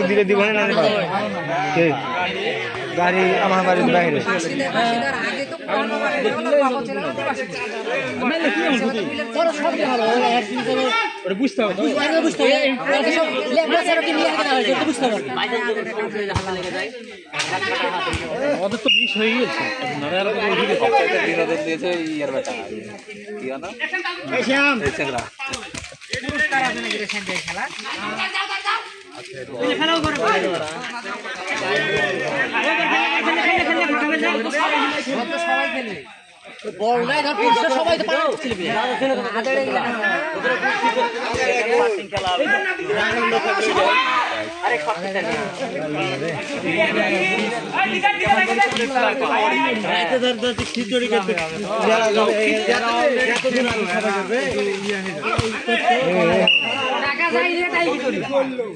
দিলে দিব না গাড়ি আমার বাড়ির বাইরে বুঝতে হবে ওদের তো বিষ হয়ে গেছে বিনোদন দিয়েছে ইয়ার বেটা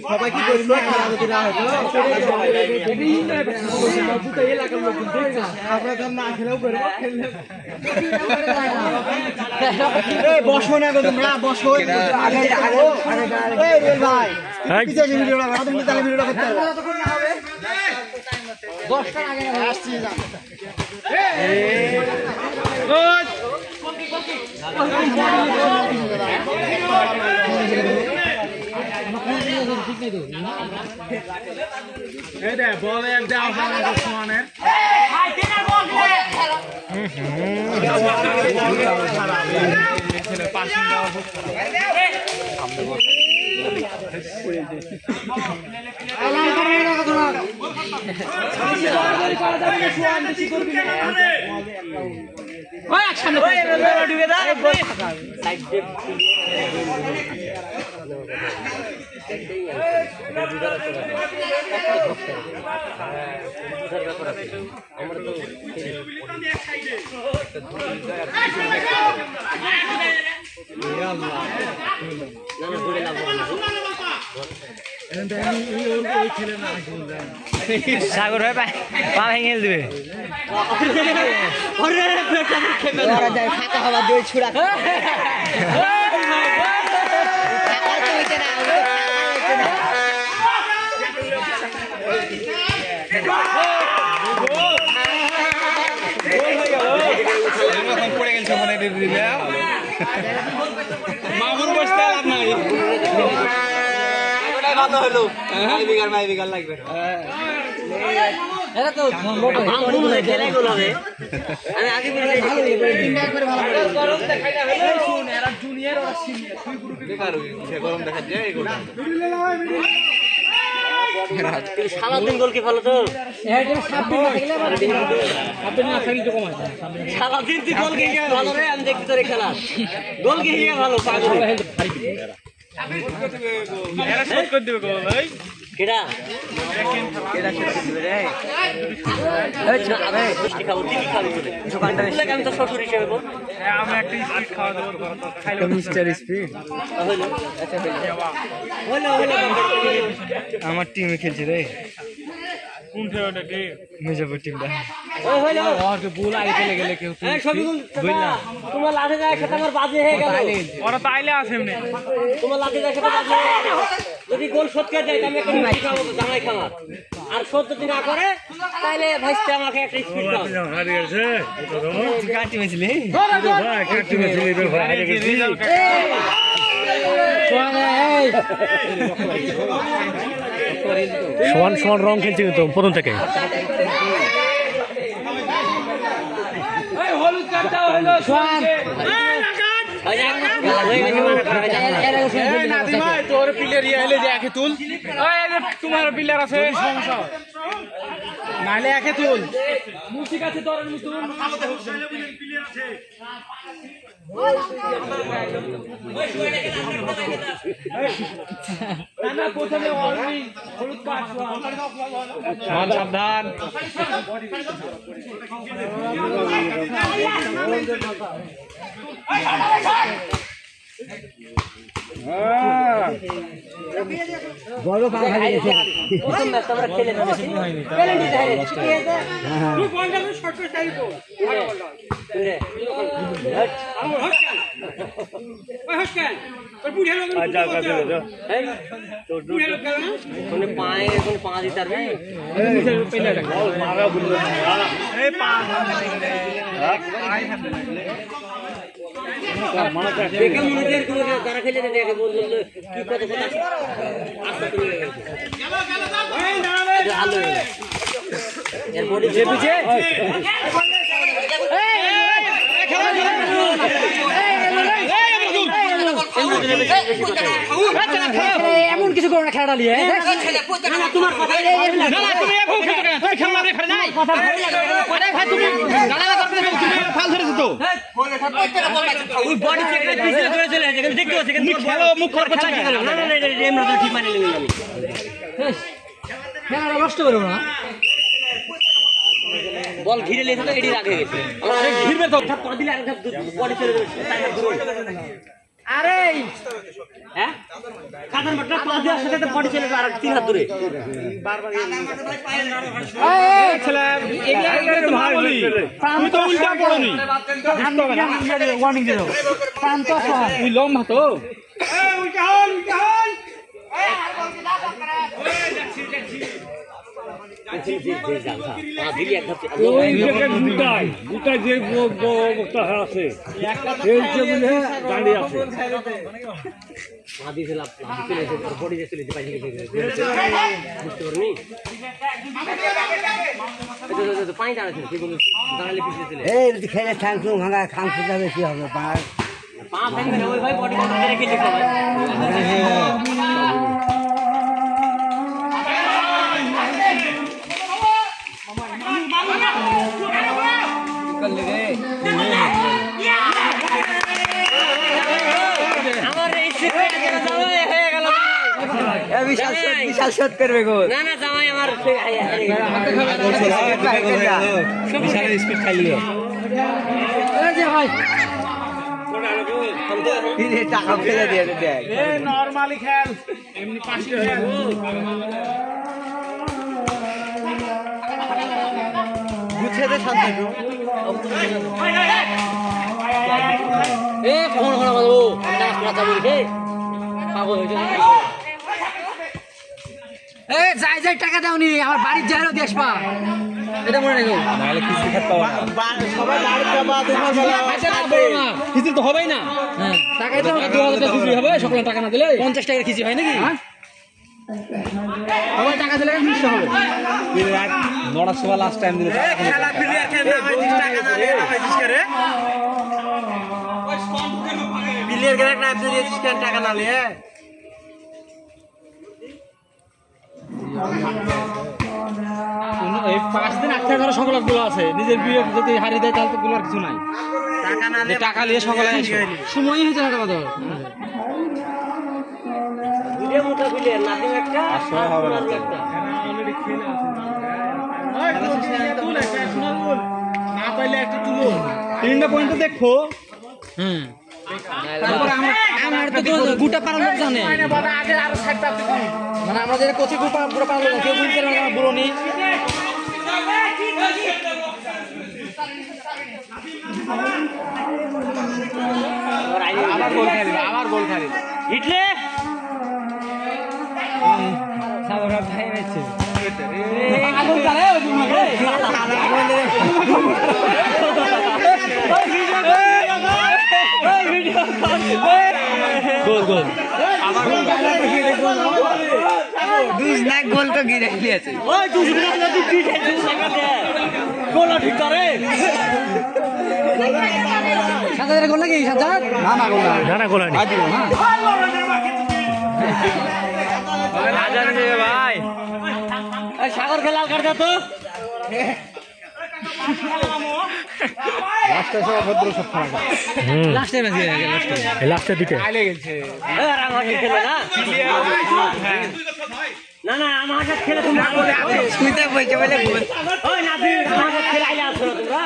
সবাই কি করবে বসো না তোমরা বসো ভাই বল এক দাও সমানের সাগর হয়ে পা ভেঙে দেবে ফাঁকা হওয়া দিয়ে ছুড়া পড়ে গেছে মনে দিলে মাগুর বসতে লাভ নাই ভালো হলো মাই বিঘার লাগবে এরা তো আমগুলো খেলে গুলো হবে আমি আগে বলে একবার ভালো করে গরম দেখাইলা হলো শুন এরা জুনিয়র ওরা সিনিয়র দুই গ্রুপে বেকার হইছে গরম দেখা যায় এই গোটা সারা দিন গোল কি ভালো তো এটা সাবদিন না থাকলে সাবদিন না থাকলে তো কম আছে সারা দিন তুই গোল কি ভালো রে আমি দেখতে তোরে খেলা গোল কি ভালো পাগল এরা শট করে দিবে গোল ভাই কেডা কেডা শট দিবে রে এই না আরে মিষ্টি খাবো কি খাবি বলে দোকানটা আমি তো শ্বশুর হিসেবে বল আমি একটা স্পিড খাওয়া দেব খাইলো মিস্টার স্পিড হলো আচ্ছা হলো আমার টিমে খেলছে রে কোন ফেরোটা কে মির্জাপুর টিমটা ওই হলো আর যে বল আগে চলে গেলে কেউ এই সবিগুল তোমার লাঠে যায় খেতে আমার বাজে হয়ে গেল ওরা তাইলে আছে এমনি তোমার লাঠে যায় খেতে বাজে যদি গোল শোধ করে যায় আমি একটা মিষ্টি খাবো তো জামাই খাবার আর শোধ যদি না করে তাইলে ভাইস্তে আমাকে একটা স্পিড দাও হারিয়ে গেছে কাটি মেছিলি ভাই কাটি মেছিলি রে ভাই হারিয়ে গেছি সমান সমান রং খেলছে তো প্রথম থেকে তোর প্লেয়ার ইয়ে হলে যে একে তুল তোমার প্লেয়ার আছে নাহলে একে তুল মুসিক আছে তোর তুল সাবধান বড় পা ভাই প্রথম ম্যাচ আমরা খেলে দিয়েছি পেনাল্টি ধারে কি হয়েছে তুই বলটা শর্ট করে চাই তো রে ওই হসকেন ওই বুড়ি লোক যা যা যা এই তো বুড়ি লোক না কোনে পায়ে কোন পা দিতার ভাই এই পেলা বল মারা বুঝলো এই পা দেখে মনে দের করে যারা খেলে দেখে বল বল কি কত কথা আস্তে করে গেল এই দাঁড়াবে ভালো এর বডি যে পিছে এমন কিছু করো না খেলা নিয়ে তোমার কথা তুমি এখন খেলা রেখে নাই কথা ভাই তুমি গালালা করতে তুমি ফাল ধরেছো তো ওই বডি চেকরে পিছনে ধরে চলে যায় দেখতে পাচ্ছি কিন্তু খেলো মুখ করতে চাই না না না এমন ঠিক মানে নিলাম আমি খেলা নষ্ট করো না বল ঘিরে লেছে তো এডি আগে গেছে আরে ঘিরবে তো ধাপ করে দিলে আর ধাপ বডি চলে যাবে তাই না আরে হ্যাঁ কাদার মটটা পা দেওয়ার সাথে তো বডি চলে আর 3 হাত দূরে বারবার এই ছেলে এগুলা তো ভালো বলি তুই তো উল্টা পড়নি ওয়ার্নিং দিও শান্ত হ তুই লম্বা তো এই উল্টা হল এই আর বলতে দাও করে ওই যাচ্ছি দুটা যে বক্তা আছে দাঁড়িয়ে আছে খেলে খাংসু ভাঙা খাংসুটা বেশি হবে পা ভেঙে ওই ভাই বডি করে রেখে দিতে হবে বিশাল শট করবে গোল না না জামাই আমার বিশাল স্পিড খাইলো টাকা ফেলে দিয়ে দেখ নরমালি খেল এমনি পাশে খেল গুছিয়ে শান্ত এ কখন কখন বলবো আমরা কথা বলছে পাগল হয়েছে এ যাই যাই টাকা দাওনি আমার বাড়ির যাইরো দেশপা এটা মনে রাখো নাহলে কিছু খেতে পাবো না সবাই বাড়িতে বা দুপুরবেলা কিছু তো হবেই না হ্যাঁ টাকা তো 2000 টাকা খুশি হবে সকালে টাকা না দিলে 50 টাকার খিচি হয় নাকি সবাই টাকা দিলে খুশি হবে নড়া সবা লাস্ট টাইম দিলে খেলা প্লেয়ার খেলা হয় 30 টাকা না রে হইছিস করে প্লেয়ার করে না আপনি 30 টাকা না লে এই 5 দিন আগে ধরো সকলগুলো আছে নিজের বিয়ে যদি হারিয়ে দেয় তাহলে তো গুলোর কিছু নাই টাকা না লে টাকা নিয়ে সকলে সময় হয়েছে না কথা দুটো মোটা প্লেয়ার নাদিম একটা আসলে হবে না একটা অলরেডি খেলে আছে না পাইলে একটা তুলো তিনটা পয়েন্ট দেখো তারপরে আমার তো গোটা পাড়ার লোক জানে আগে আরো 60টা মানে আমরা যে কোচি গোটা পাড়ার লোক কেউ বুঝতে পারে না বুড়নি আবার গোল খালি হিটলে সাবরা ভাই হচ্ছে আগুন জ্বালে ওই দিকে ওই ভিডিও গোল গোল আবার দুই নাক গোল তো গিরে লিয়েছে ওই তুই না তুই কি তুই লাগা দে গোল ঠিক করে সাজাদের গোল লাগি সাজাদ না গোল না আদিও না রাজার দেবে ভাই এই সাগর খেলাল কাট দে তো লাস্টে সব ভদ্র সব খারাপ লাস্টে ম্যাচ গেল লাস্টের দিকে আইলে গেছে এ আর আমার খেলে না না না আমার সাথে খেলে তুমি তুইতে বইতে বলে গোল ওই নাতি আমার সাথে খেলে আইলা আসো তোমরা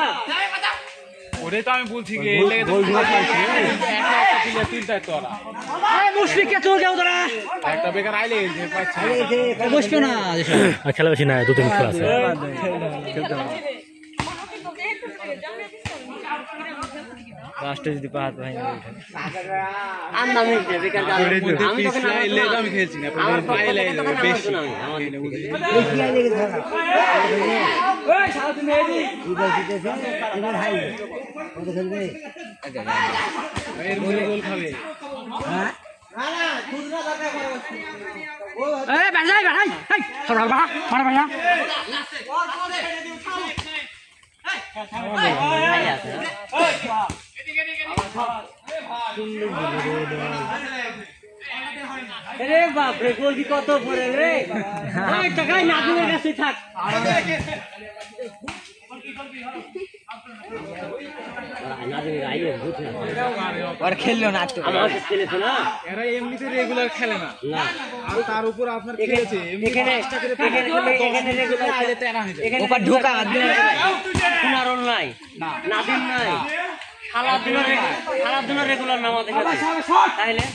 ওরে তো আমি বলছি কি এই লেগে গোল গোল খাইছে তিনটায় তো ওরা মুশফিক কে তোর কেউ তোরা একটা বেকার আইলে যে পাচ্ছে বসবে না খেলা বেশি না 2-3 খেলা আছে লাস্টে যদি পাহাড় ভাঙে ওঠে আর নামে বেকার আমি তোকে না আইলে আমি খেলছি না আমার আইলে বেশি বেশি আইলে কি ধরা ওই সারা তুমি এদি ইদার দিতেছে এবার হাই কত খেলবে এর মনে গোল খাবে হ্যাঁ এই বাজাই বাজাই এই সরাল বাহা মার ভাইয়া রে বাপ রে গোল কি কত পড়ে রে ওই টাকাই না দিয়ে গেছে থাক আর খেললো না তো আমার খেলেছে না এরা এমনিতে রেগুলার খেলে না না আর তার উপর আপনার খেলেছে এখানে এখানে রেগুলার আইলে তেনা হয়ে যায় ওপর ঢোকা কুনারল নাই নাদিম নাই সারা দিনের রেগুলার নাম আমাদের তাইলে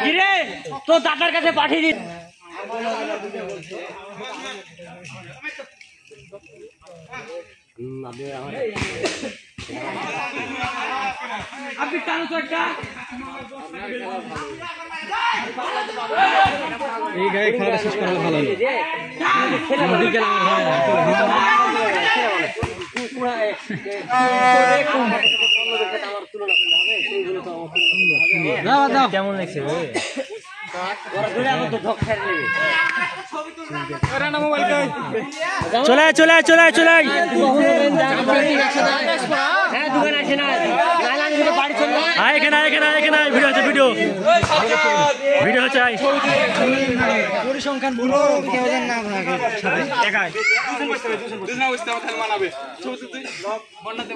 কিরে তো দাদার কাছে পাঠিয়ে দিন আপনি কেন তো একটা এই গায়ে খেলা শেষ করা ভালো কেমন লাগছে চলে চলে চলে চলে হ্যাঁ দোকান আছে না বাড়ি চলে এখানে এখানে এখানে ভিডিও আছে ভিডিও ভিডিও চাই পরিসংখ্যান পুরো কেউ না ভাগে একাই দুজন অবস্থা মানাবে বন্যাতে